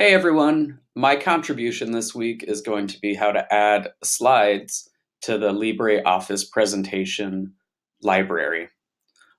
Hey everyone, my contribution this week is going to be how to add slides to the LibreOffice presentation library.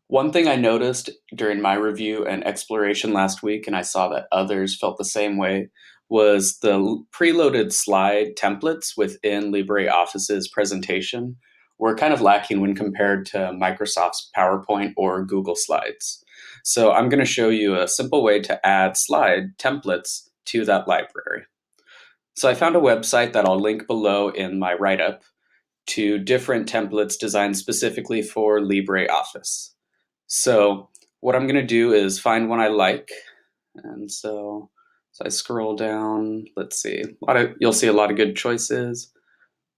One thing I noticed during my review and exploration last week, and I saw that others felt the same way, was the preloaded slide templates within LibreOffice's presentation were kind of lacking when compared to Microsoft's PowerPoint or Google Slides. So I'm going to show you a simple way to add slide templates to that library. So I found a website that I'll link below in my write-up to different templates designed specifically for LibreOffice. So what I'm going to do is find one I like. And so I scroll down, let's see, you'll see a lot of good choices.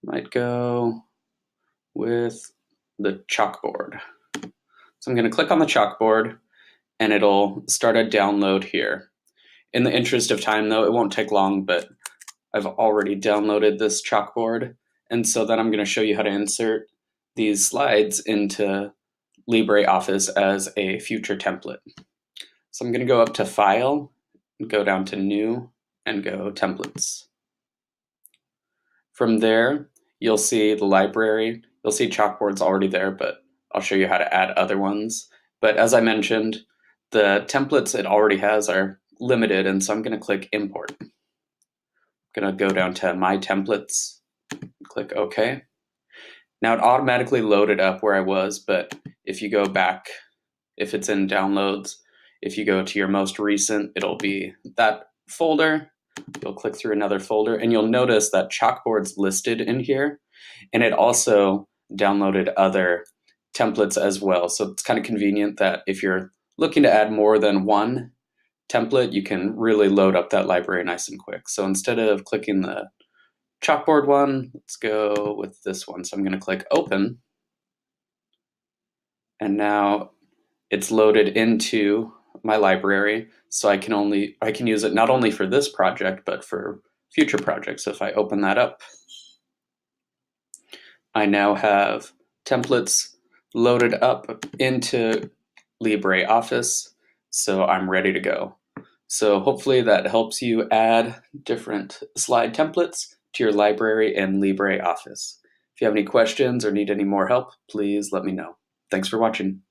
Might go with the chalkboard. So I'm going to click on the chalkboard and it'll start a download here. In the interest of time though, it won't take long, but I've already downloaded this chalkboard. And so then I'm going to show you how to insert these slides into LibreOffice as a future template. So I'm going to go up to File, go down to New, and go Templates. From there, you'll see the library. You'll see chalkboards already there, but I'll show you how to add other ones. But as I mentioned, the templates it already has are limited, and so I'm going to click Import. I'm going to go down to My Templates, click OK. Now it automatically loaded up where I was, but if you go back, if it's in Downloads, if you go to your most recent, it'll be that folder. You'll click through another folder, and you'll notice that chalkboard's listed in here, and it also downloaded other templates as well. So it's kind of convenient that if you're looking to add more than one template, you can really load up that library nice and quick. So instead of clicking the chalkboard one, let's go with this one. So I'm going to click Open, and now it's loaded into my library. So I can use it not only for this project, but for future projects. So if I open that up, I now have templates loaded up into LibreOffice. So I'm ready to go. So hopefully that helps you add different slide templates to your library in LibreOffice. If you have any questions or need any more help, please let me know. Thanks for watching.